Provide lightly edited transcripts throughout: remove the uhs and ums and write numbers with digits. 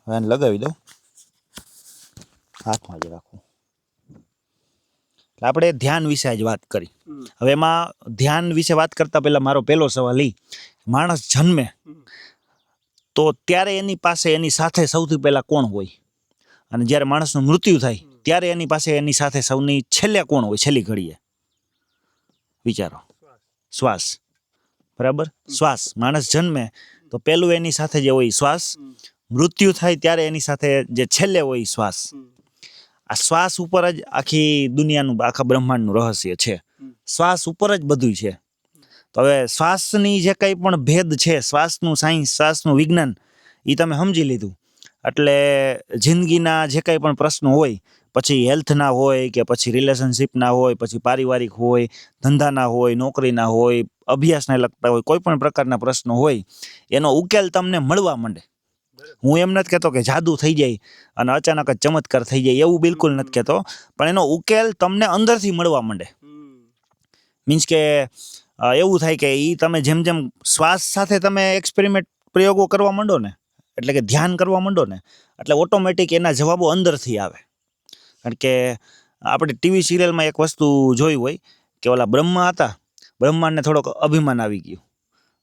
હવે લગાવી દઉં, હાથમાં જ રાખું. આપણે ધ્યાન વિશે જ વાત કરી. હવે એમાં ધ્યાન વિશે વાત કરતા પહેલા મારો પહેલો સવાલ માણસ જન્મે તો ત્યારે એની પાસે એની સાથે સૌથી પહેલા કોણ હોય, અને જ્યારે માણસનું મૃત્યુ થાય ત્યારે એની પાસે એની સાથે સૌની છેલ્લે કોણ હોય? છેલ્લી ઘડીએ વિચારો. શ્વાસ. બરાબર. શ્વાસ. માણસ જન્મે તો પહેલું એની સાથે જે હોય શ્વાસ, મૃત્યુ થાય ત્યારે એની સાથે જે છેલ્લે હોય શ્વાસ. આ શ્વાસ ઉપર જ આખી દુનિયાનું, આખા બ્રહ્માંડનું રહસ્ય છે. શ્વાસ ઉપર જ બધું છે. તો હવે શ્વાસની જે કંઈ પણ ભેદ છે, શ્વાસનું સાયન્સ, શ્વાસનું વિજ્ઞાન, એ તમે સમજી લીધું એટલે જિંદગીના જે કંઈ પણ પ્રશ્નો હોય, પછી હેલ્થના હોય કે પછી રિલેશનશિપના હોય, પછી પારિવારિક હોય, ધંધાના હોય, નોકરીના હોય, અભ્યાસને લગતા હોય, કોઈ પણ પ્રકારના પ્રશ્નો હોય, એનો ઉકેલ તમને મળવા માંડે. હું એમ નથી કહેતો કે જાદુ થઈ જાય અને અચાનક જ ચમત્કાર થઈ જાય, એવું બિલકુલ નથી કહેતો, પણ એનો ઉકેલ તમને અંદરથી મળવા માંડે. મીન્સ કે એવું થાય કે એ તમે જેમ જેમ શ્વાસ સાથે તમે એક્સપેરિમેન્ટ, પ્રયોગો કરવા માંડો ને, એટલે કે ધ્યાન કરવા માંડો ને, એટલે ઓટોમેટિક એના જવાબો અંદરથી આવે. કારણ કે આપણે ટીવી સિરિયલમાં એક વસ્તુ જોઈ હોય કે ઓલા બ્રહ્મા હતા, બ્રહ્માંડને થોડોક અભિમાન આવી ગયું,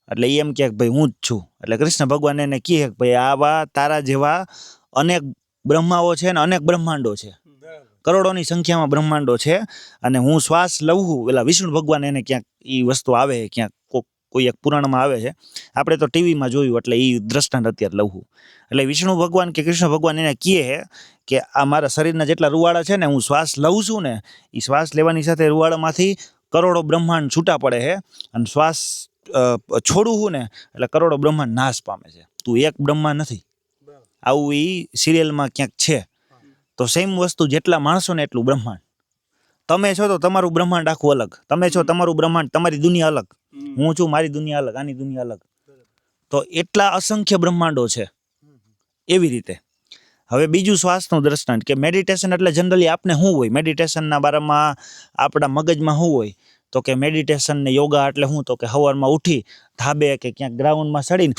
એટલે એમ કહે કે ભાઈ હું જ છું. એટલે કૃષ્ણ ભગવાન એને કહે કે ભાઈ આવા તારા જેવા અનેક બ્રહ્માઓ છે ને અનેક બ્રહ્માંડો છે, કરોડોની સંખ્યામાં બ્રહ્માંડો છે, અને હું શ્વાસ લઉં છું. એટલે વિષ્ણુ ભગવાન એને ક્યાંક એ વસ્તુ આવે, ક્યાંક કોઈ એક પુરાણમાં આવે છે, આપણે તો ટીવીમાં જોયું એટલે એ દ્રષ્ટાંત અત્યારે લઉં છું. એટલે વિષ્ણુ ભગવાન કે કૃષ્ણ ભગવાન એને કહે કે આ મારા શરીરના જેટલા રૂવાડા છે ને, હું શ્વાસ લઉં છું ને, એ શ્વાસ લેવાની સાથે રૂવાડામાંથી કરોડો બ્રહ્માંડ છૂટા પડે છે, અને શ્વાસ છોડું છું ને એટલે કરોડો બ્રહ્માંડ નાશ પામે છે. તું એક બ્રહ્માંડ નથી. આવું એ સિરિયલમાં ક્યાંક છે. તો સેમ વસ્તુ, જેટલા માણસો ને એટલું બ્રહ્માંડ. તમે છો તો તમારું બ્રહ્માંડ આખું અલગ, તમે છો તમારું બ્રહ્માંડ, તમારી દુનિયા અલગ, હું છું મારી દુનિયા અલગ, આની દુનિયા અલગ. તો એટલા અસંખ્ય બ્રહ્માંડો છે. એવી રીતે હવે બીજું શ્વાસનું દ્રષ્ટાંત કે મેડિટેશન એટલે જનરલી આપણે શું હોય, મેડિટેશનના બારામાં આપણા મગજમાં શું હોય, તો કે મેડિટેશન ને યોગા એટલે શું, તો કે સવારમાં ઉઠી ધાબે કે ક્યાંક ગ્રાઉન્ડમાં ચડીને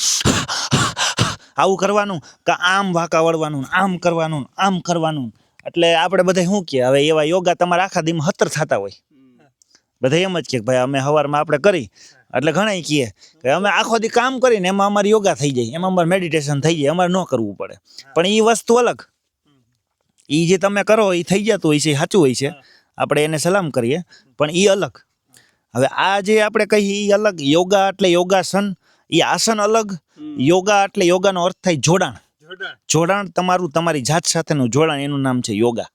આવું કરવાનું, કે આમ વાંકા વળવાનું, આમ કરવાનું, આમ કરવાનું. એટલે આપણે બધા શું કહે, હવે એવા યોગા તમારા આખા દીમાં 17 થતા હોય, બધા એમ જ કે ભાઈ અમે સવારમાં આપણે કરી, એટલે ઘણા કહે કે અમે આખો દી કામ કરીને એમાં અમારે યોગા થઈ જાય, એમાં અમારે મેડિટેશન થઈ જાય, અમારે ન કરવું પડે. પણ એ વસ્તુ અલગ. એ જે તમે કરો એ થઈ જતું હોય છે, સાચું હોય છે, આપણે એને સલામ કરીએ, પણ એ અલગ. હવે આ જે આપણે કહીએ એ અલગ. યોગા એટલે યોગાસન, એ આસન અલગ. યોગા એટલે યોગાનો અર્થ થાય જોડાણ. જોડાણ તમારું, તમારી જાત સાથેનું જોડાણ, એનું નામ છે યોગા.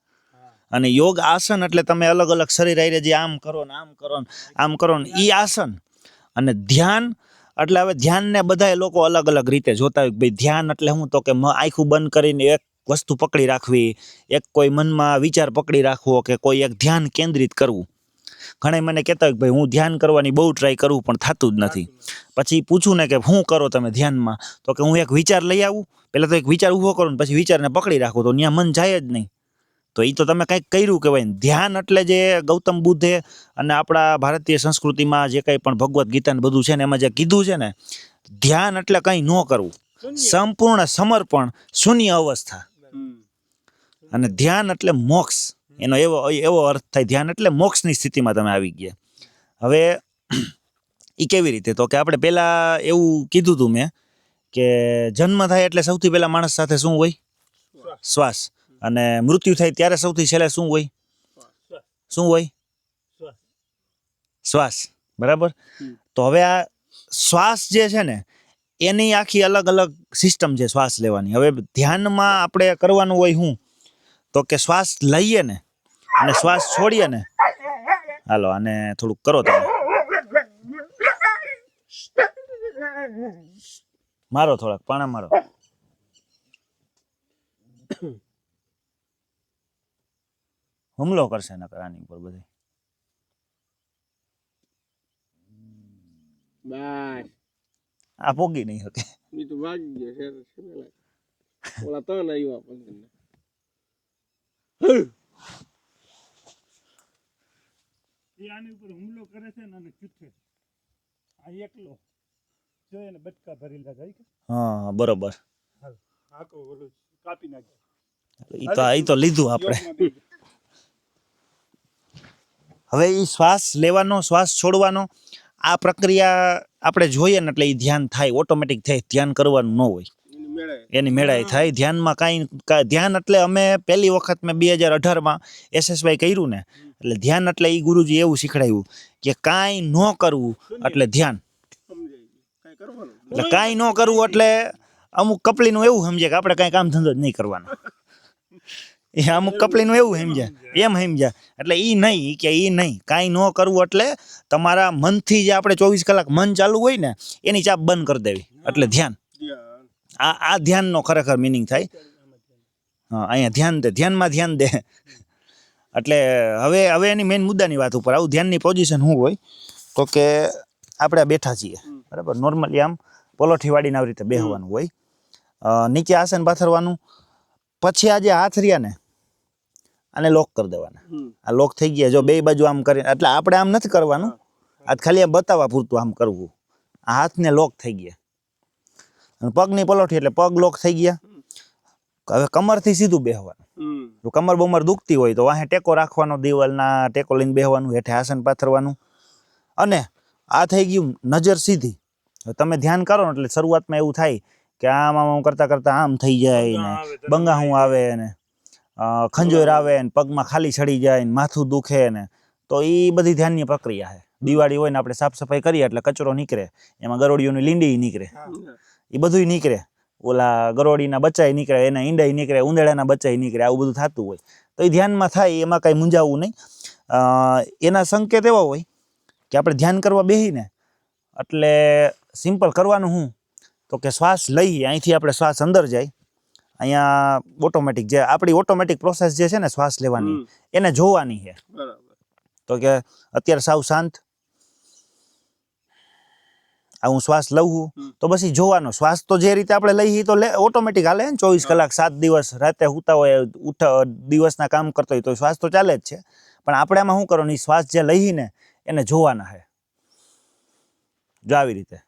અને યોગ આસન એટલે તમે અલગ અલગ શરીર આવીને જે આમ કરો ને આમ કરો ને આમ કરો ને, એ આસન. અને ધ્યાન એટલે હવે ધ્યાનને બધા લોકો અલગ અલગ રીતે જોતા હોય. ભાઈ ધ્યાન એટલે શું, તો કે આંખું બંધ કરીને એક વસ્તુ પકડી રાખવી, એક કોઈ મનમાં વિચાર પકડી રાખવો, કે કોઈ એક ધ્યાન કેન્દ્રિત કરવું. ઘણા મને કહેતા હોય કે ભાઈ હું ધ્યાન કરવાની બહુ ટ્રાય કરું પણ થતું જ નથી. પછી પૂછું ને કે શું કરો તમે ધ્યાનમાં, તો કે હું એક વિચાર લઈ આવું, પહેલાં તો એક વિચાર ઊભો કરું ને પછી વિચારને પકડી રાખું, તો ત્યાં મન જાય જ નહીં. તો એ તો તમે કંઈક કર્યું કહેવાય. ધ્યાન એટલે જે ગૌતમ બુદ્ધે અને આપણા ભારતીય સંસ્કૃતિમાં જે કંઈ પણ ભગવદ્ ગીતાને બધું છે ને, એમાં જે કીધું છે ને, ધ્યાન એટલે કંઈ ન કરવું, સંપૂર્ણ સમર્પણ, શૂન્ય અવસ્થા. અને ધ્યાન એટલે મોક્ષ, એનો એવો અર્થ થાય. ધ્યાન એટલે મોક્ષની સ્થિતિમાં તમે આવી ગયા. હવે એ કેવી રીતે, તો કે આપણે પહેલાં એવું કીધું હતું મેં કે જન્મ થાય એટલે સૌથી પહેલાં માણસ સાથે શું હોય? શ્વાસ. અને મૃત્યુ થાય ત્યારે સૌથી છેલ્લે શું હોય? શું હોય? શ્વાસ. બરાબર. તો હવે આ શ્વાસ જે છે ને, એની આખી અલગ અલગ સિસ્ટમ છે શ્વાસ લેવાની. હવે ધ્યાનમાં આપણે કરવાનું હોય શું, તો કે શ્વાસ લઈએ ને અને શ્વાસ છોડીએ ને, હાલો આને થોડુંક કરો તમે, મારો થોડાક પાણા મારો. હુમલો કરશે નકર આની ઉપર બધે. આ પોગી નહીં શકે. ઈ તો વાગી ગયો છે. ઓલા તો ન આવ્યા પણ આની ઉપર હુમલો કરે છે ને, અને ચૂથે આ એકલો જો એને બચકા ભરી લાગે. હા બરોબર. આખો ઓલો એ તો લીધું આપણે. હવે એ શ્વાસ લેવાનો શ્વાસ છોડવાનો આ પ્રક્રિયા આપણે જોઈએ ને એટલે એ ધ્યાન થાય, ઓટોમેટિક થાય. ધ્યાન કરવાનું ન હોય, એની મેળાએ થાય. ધ્યાનમાં કાંઈ ધ્યાન એટલે અમે પહેલી વખત મેં 2018માં SSY કર્યું ને, એટલે ધ્યાન એટલે એ ગુરુજી એવું શીખડાયું કે કાંઈ ન કરવું એટલે ધ્યાન. એટલે કાંઈ ન કરવું એટલે અમુક કપલીનું એવું સમજે કે આપણે કાંઈ કામ ધંધો જ નહીં કરવાનો. એ અમુક કપલીનું એવું સમજ્યા, એમ સમજ્યા. એટલે એ નહીં કે એ નહીં, કાંઈ ન કરવું એટલે તમારા મનથી જે આપણે 24 કલાક મન ચાલુ હોય ને એની ચાપ બંધ કરી દેવી એટલે ધ્યાન. આ ધ્યાનનો ખરેખર મિનિંગ થાય. હા, અહીંયા ધ્યાન દે, ધ્યાનમાં ધ્યાન દે. એટલે હવે એની મેઇન મુદ્દાની વાત ઉપર આવું. ધ્યાનની પોઝિશન શું હોય તો કે આપણે બેઠા છીએ બરાબર, નોર્મલી આમ પલોઠી વાળીને આવી રીતે બેહવાનું હોય, નીચે આસન પાથરવાનું. પછી આ જે હાથ રહ્યા ને આને લોક કરી દેવાના. આ લોક થઈ ગયા જો બે બાજુ આમ કરીને, એટલે આપણે આમ નથી કરવાનું, આ ખાલી આમ બતાવવા પૂરતું આમ કરવું. આ હાથને લોક થઈ ગયા. પગની પલોઠી એટલે પગ લોક થઈ ગયા. હવે કમરથી સીધું બેહવાનું. જો કમર બમર દુખતી હોય તો વાહે ટેકો રાખવાનો, દિવાલના ટેકો લઈને બેહવાનું, હેઠે આસન પાથરવાનું. અને આ થઈ ગયું નજર સીધી. તમે ધ્યાન કરો ને એટલે શરૂઆતમાં એવું થાય કે આમ કરતા કરતા આમ થઈ જાય ને બંગાહું આવે ને ખંજોર આવે ને પગમાં ખાલી ચડી જાય ને માથું દુખે ને. તો એ બધી ધ્યાનની પ્રક્રિયા છે. દિવાળી હોય ને આપણે સાફ સફાઈ કરીએ એટલે કચરો નીકળે, એમાં ગરોળીઓની લીંડી નીકળે, એ બધું નીકળે. ઓલા ગરોળીના બચ્ચાય નીકળે, એના ઈંડાય નીકળે, ઉંદેડાના બચ્ચાય નીકળે, આવું બધું થતું હોય. તો એ ધ્યાનમાં થાય, એમાં કાંઈ મૂંઝાવવું નહીં. એના સંકેત એવા હોય કે આપણે ધ્યાન કરવા બેસીને એટલે સિમ્પલ કરવાનું શું તો કે શ્વાસ લઈએ, અહીંથી આપણે શ્વાસ અંદર જાય, અહીંયા ઓટોમેટિક જે આપણી ઓટોમેટિક પ્રોસેસ જે છે ને શ્વાસ લેવાની એને જોવાની છે. તો કે અત્યારે સાવ શાંત, આ હું શ્વાસ લઉં તો બસ એ જોવાનો. શ્વાસ તો જે રીતે આપણે લઈએ તો ઓટોમેટિક હાલે ને, 24 કલાક 7 દિવસ રાતે સૂતા હોય, દિવસના કામ કરતો હોય તો શ્વાસ તો ચાલે જ છે. પણ આપણે આમાં શું કરવાનું, એ શ્વાસ જે લઈને એને જોવાના છે. જો આવી રીતે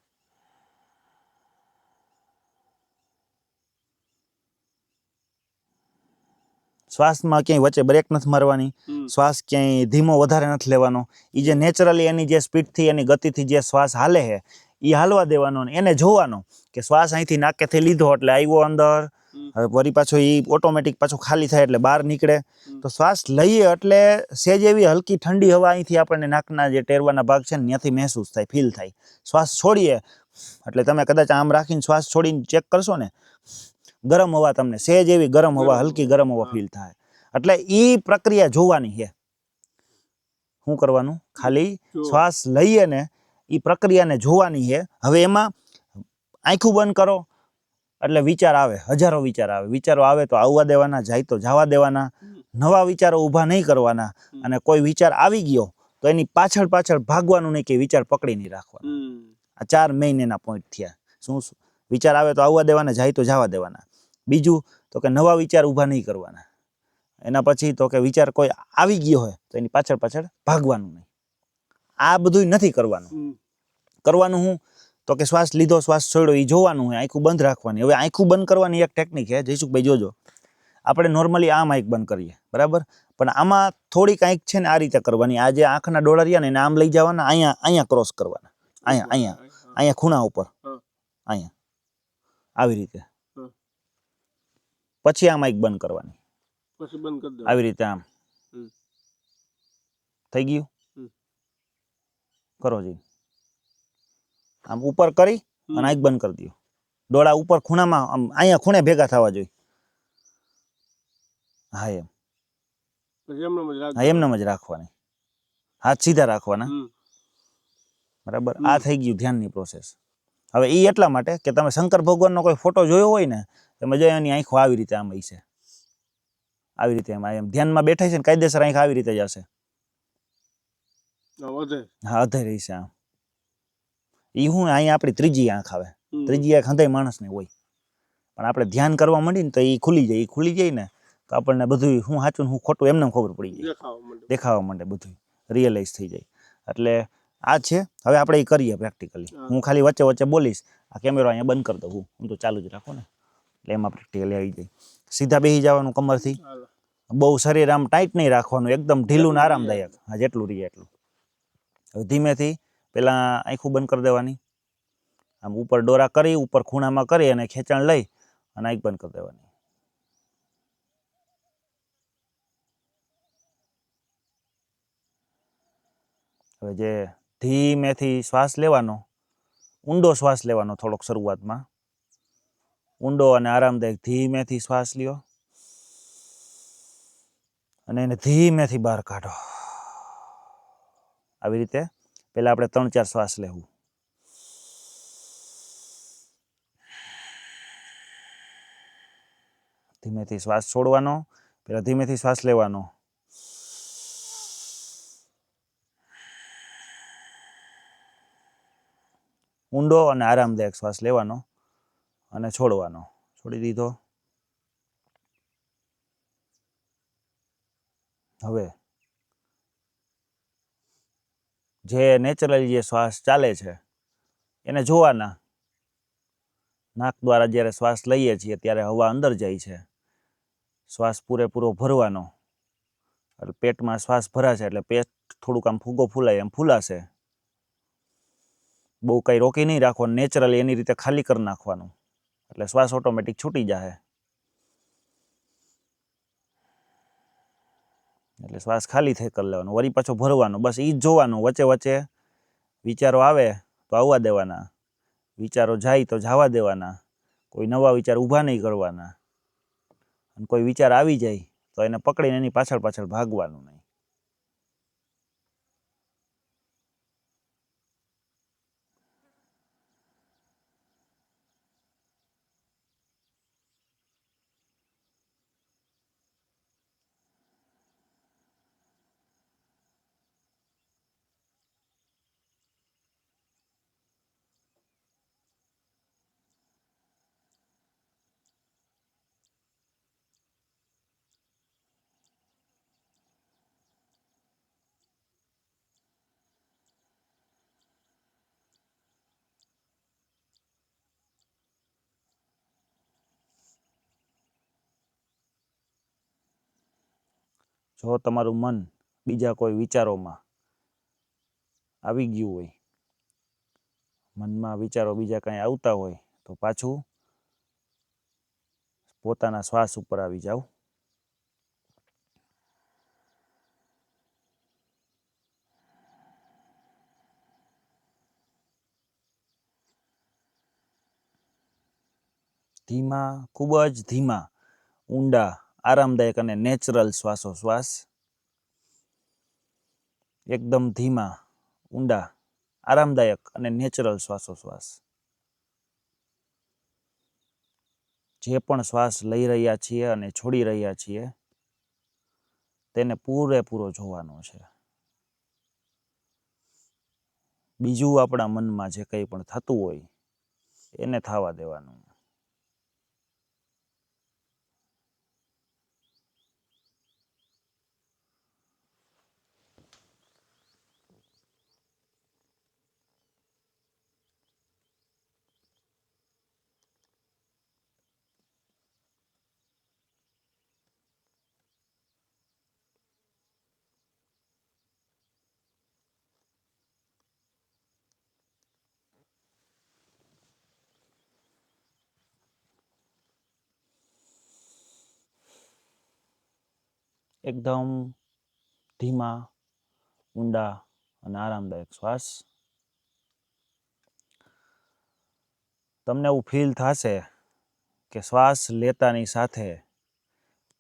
શ્વાસમાં ક્યાંય વચ્ચે બ્રેક નથી મારવાની, શ્વાસ ક્યાંય ધીમો વધારે નથી લેવાનો. એ જે નેચરલી એની જે સ્પીડથી એની ગતિથી જે શ્વાસ હાલે છે એ હાલવા દેવાનો ને એને જોવાનો કે શ્વાસ અહીંથી નાકેથી લીધો એટલે આવ્યો અંદર, હવે વળી પાછો એ ઓટોમેટિક પાછો ખાલી થાય એટલે બહાર નીકળે. તો શ્વાસ લઈએ એટલે સેજ એવી હલકી ઠંડી હવા અહીંથી આપણને નાકના જે ટેરવાના ભાગ છે ને ત્યાંથી મહેસૂસ થાય, ફીલ થાય. શ્વાસ છોડીએ એટલે તમે કદાચ આમ રાખીને શ્વાસ છોડીને ચેક કરશો ને, ગરમ હવા તમને સેજ એવી ગરમ હવા, હલકી ગરમ હવા ફીલ થાય. એટલે એ પ્રક્રિયા જોવાની છે. શું કરવાનું, ખાલી શ્વાસ લઈએ ને એ પ્રક્રિયાને જોવાની છે. હવે એમાં આંખું બંધ કરો એટલે વિચાર આવે, હજારો વિચાર આવે. વિચારો આવે તો આવવા દેવાના, જાય તો જવા દેવાના, નવા વિચારો ઊભા નહીં કરવાના. અને કોઈ વિચાર આવી ગયો તો એની પાછળ પાછળ ભાગવાનું નહીં, કે વિચાર પકડી નહીં રાખવાના. આ 4 મહિનાના પોઈન્ટ થયા. શું વિચાર આવે તો આવવા દેવાના, જાય તો જવા દેવાના. બીજું તો કે નવા વિચાર ઊભા નહીં કરવાના. એના પછી તો કે વિચાર કોઈ આવી ગયો હોય તો એની પાછળ પાછળ ભાગવાનું નહીં. આ બધું નથી કરવાનું. કરવાનું હું તો કે શ્વાસ લીધો શ્વાસ છોડ્યો એ જોવાનું હોય, આંખું બંધ રાખવાની. હવે આંખું બંધ કરવાની એક ટેકનિક છે, જયસુખભાઈ જોજો. આપણે નોર્મલી આમ આંખ બંધ કરીએ બરાબર, પણ આમાં થોડીક આંખ છે ને આ રીતે કરવાની. આ જે આંખના ડોળા રહ્યા ને એને આમ લઈ જવાના, અહીંયા ક્રોસ કરવાના, અહીંયા ખૂણા ઉપર, અહીંયા આવી રીતે. પછી આમ આંખ બંધ કરવાની, આવી રીતે આમ. થઈ ગયું? કરો જી. આમ ઉપર કરી અને આંખ બંધ કરી દો. ડોળા ઉપર ખૂણામાં, આમ અહીંયા ખૂણે ભેગા થવા જોઈએ. હા એમ, હા એમનેમ જ રાખવાની, હાથ સીધા રાખવાના બરાબર. આ થઈ ગયું ધ્યાનની પ્રોસેસ. હવે એ એટલા માટે કે તમે શંકર ભગવાનનો કોઈ ફોટો જોયો હોય ને, તમે જો એની આંખો આવી રીતે આમ હશે, આવી રીતે એમ ધ્યાનમાં બેઠા છે ને કાયદેસર આંખ આવી રીતે જ હશે. હા અધે રહી છે આમ. એ હું અહીંયા આપણી ત્રીજી આંખ આવે. ત્રીજી આંખ હંધાય માણસને હોય, પણ આપણે ધ્યાન કરવા માંડીને તો એ ખુલી જાય. એ ખુલી જાય ને તો આપણને બધું હું સાચું હું ખોટું એમને ખબર પડી જાય, દેખાવા માંડે, બધું રિયલાઇઝ થઈ જાય. એટલે આ છે. હવે આપણે એ કરીએ પ્રેક્ટિકલી. હું ખાલી વચ્ચે વચ્ચે બોલીશ, આ કેમેરો અહીંયા બંધ કરી દઉં, હું તો ચાલુ જ રાખો ને. એટલે એમાં પ્રેક્ટિકલી આવી જાય. સીધા બેસી જવાનું કમરથી, બહુ શરીર આમ ટાઈટ નહીં રાખવાનું, એકદમ ઢીલું ને આરામદાયક. હા, જેટલું રહીએ એટલું. હવે ધીમેથી પહેલાં આંખું બંધ કરી દેવાની, આમ ઉપર ડોરા કરી, ઉપર ખૂણામાં કરી અને ખેંચાણ લઈ અને આંખ બંધ કરી દેવાની. હવે જે ધીમેથી શ્વાસ લેવાનો, ઊંડો શ્વાસ લેવાનો થોડોક શરૂઆતમાં, ઊંડો અને આરામદાયક ધીમેથી શ્વાસ લ્યો અને એને ધીમેથી બહાર કાઢો. આવી રીતે પહેલાં આપણે 3-4 શ્વાસ લેવું. ધીમેથી શ્વાસ છોડવાનો, પહેલાં ધીમેથી શ્વાસ લેવાનો, ઊંડો અને આરામદાયક શ્વાસ લેવાનો અને છોડવાનો. છોડી દીધો. હવે જે નેચરલી જે શ્વાસ ચાલે છે એને જોવાના. નાક દ્વારા જ્યારે શ્વાસ લઈએ છીએ ત્યારે હવા અંદર જાય છે, શ્વાસ પૂરેપૂરો ભરવાનો, એટલે પેટમાં શ્વાસ ભરાશે એટલે પેટ થોડુંક આમ ફૂગો ફૂલાય એમ ફૂલાશે. બહુ કંઈ રોકી નહીં રાખવાનું, નેચરલી એની રીતે ખાલી કરી નાખવાનું, એટલે શ્વાસ ઓટોમેટિક છૂટી જાય. એટલે શ્વાસ ખાલી થઈ કરી લેવાનો, વળી પાછો ભરવાનો. બસ એ જ જોવાનું. વચ્ચે વચ્ચે વિચારો આવે તો આવવા દેવાના, વિચારો જાય તો જવા દેવાના, કોઈ નવા વિચાર ઊભા નહીં કરવાના. અને કોઈ વિચાર આવી જાય તો એને પકડીને એની પાછળ પાછળ ભાગવાનું નહીં. જો તમારું મન બીજા કોઈ વિચારોમાં આવી ગયું હોય, મનમાં વિચારો બીજા કાંઈ આવતા હોય, તો પાછું પોતાના શ્વાસ ઉપર આવી જાઓ. ધીમા, ખૂબ જ ધીમા, ઊંડા, આરામદાયક અને નેચરલ શ્વાસોશ્વાસ. એકદમ ધીમા, ઊંડા, આરામદાયક અને નેચરલ શ્વાસોશ્વાસ. જે પણ શ્વાસ લઈ રહ્યા છીએ અને છોડી રહ્યા છીએ તેને પૂરેપૂરો જોવાનો છે. બીજું આપણા મનમાં જે કંઈ પણ થતું હોય એને થવા દેવાનું. એકદમ ધીમા, ઊંડા અને આરામદાયક શ્વાસ. તમને એવું ફીલ થશે કે શ્વાસ લેતાની સાથે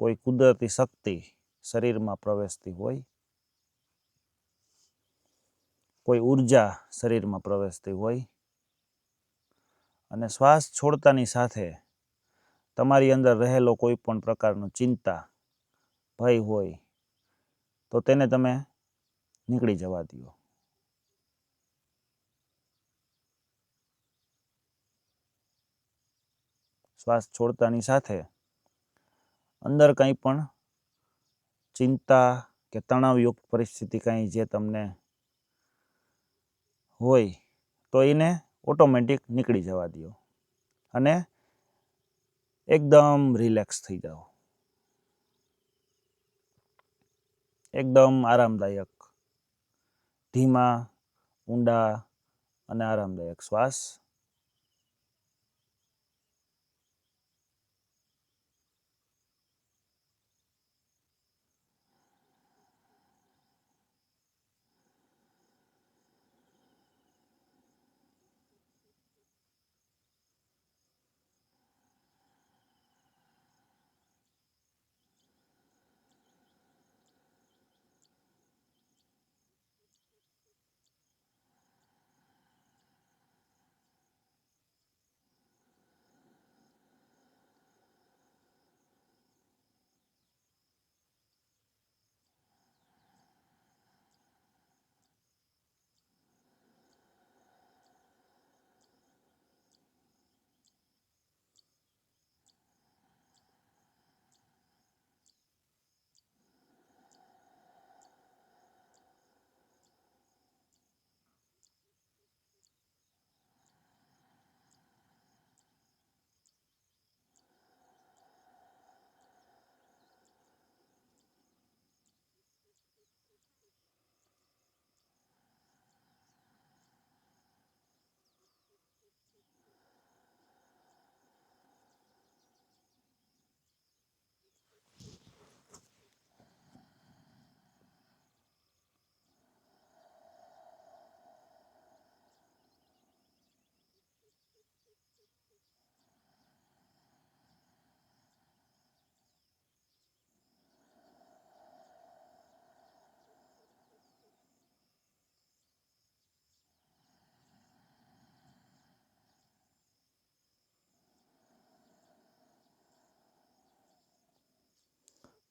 કોઈ કુદરતી શક્તિ શરીરમાં પ્રવેશતી હોય, કોઈ ઉર્જા શરીરમાં પ્રવેશતી હોય, અને શ્વાસ છોડતાની સાથે તમારી અંદર રહેલો કોઈ પણ પ્રકારનો ચિંતા, ભય હોય તો તેને તમે નીકળી જવા દો. શ્વાસ છોડતાની સાથે અંદર કંઈ પણ ચિંતા કે તણાવયુક્ત પરિસ્થિતિ કંઈ જે તમને હોય તો એને ઓટોમેટિક નીકળી જવા દો. અને એકદમ રિલેક્સ થઈ જાઓ, એકદમ આરામદાયક, ધીમા, ઊંડા અને આરામદાયક શ્વાસ.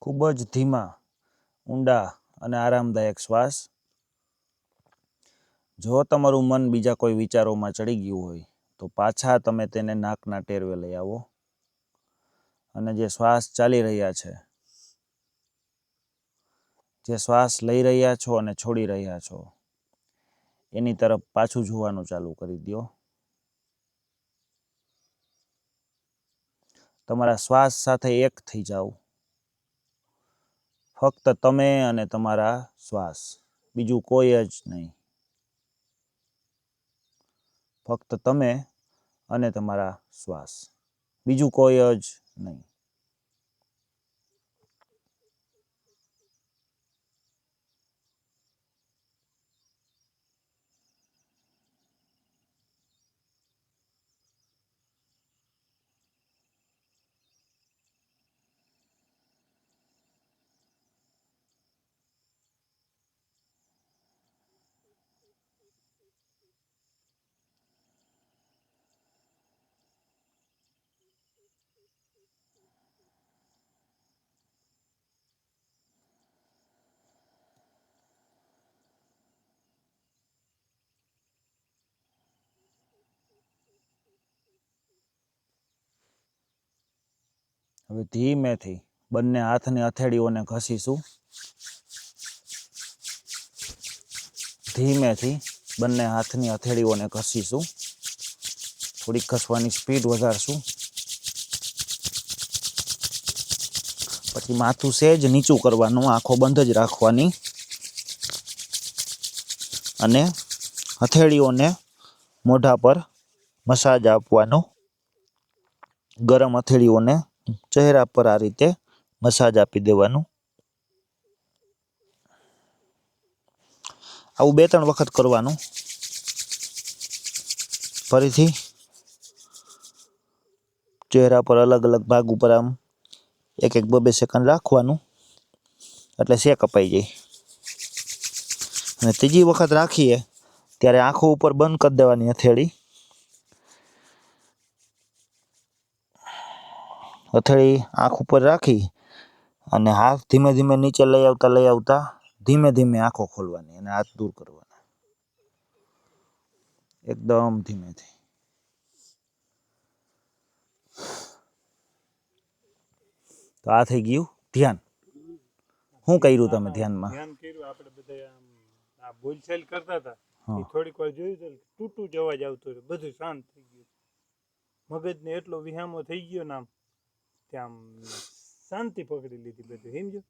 ખૂબ જ ધીમા, ઊંડા અને આરામદાયક શ્વાસ. જો તમારું મન બીજા કોઈ વિચારોમાં ચડી ગયું હોય તો પાછા તમે તેને નાકના ટેરવે લઈ આવો અને જે શ્વાસ ચાલી રહ્યા છે, જે શ્વાસ લઈ રહ્યા છો અને છોડી રહ્યા છો એની તરફ પાછું જોવાનું ચાલુ કરી દો. તમારા શ્વાસ સાથે એક થઈ જાઓ. ફક્ત તમે અને તમારા શ્વાસ, બીજું કોઈ જ નહીં. ફક્ત તમે અને તમારા શ્વાસ, બીજું કોઈ જ નહીં. હવે ધીમેથી બંને હાથની હથેળીઓને ઘસીશું. ધીમેથી બંને હાથની હથેળીઓને ઘસીશું. થોડીક ઘસવાની સ્પીડ વધારશું. પછી માથું સહેજ નીચું કરવાનું, આંખો બંધ જ રાખવાની અને હથેળીઓને મોઢા પર મસાજ આપવાનો. ગરમ હથેળીઓને ચહેરા પર આ રીતે મસાજ આપી દેવાનું. આવું 2-3 વખત કરવાનું. ફરીથી ચહેરા પર અલગ અલગ ભાગ ઉપર આમ 1-1, 2-2 સેકન્ડ રાખવાનું એટલે સે કપાઈ જાય. અને ત્રીજી વખત રાખીએ ત્યારે આંખો ઉપર બંધ કરી દેવાની હથેળી. હથેળી આંખ ઉપર રાખી અને હાથ ધીમે ધીમે નીચે લઈ આવતા ધીમે ધીમે આંખો ખોલવાની અને હાથ દૂર કરવાના. એકદમ ધીમેથી. તો આ થઈ ગયું ધ્યાન. શું કર્યું તમે ધ્યાનમાં? ધ્યાન કર્યું આપણે બધા. આ બોલચાલ કરતા હતા હા. એ થોડીક વાર જોયું તો તૂટું જ અવાજ આવતો હતો. બધું શાંત થઈ ગયું. મગજને એટલો વિહામો થઈ ગયો ને આમ ત્યાં આમ શાંતિ પકડી લીધી બધું સમજો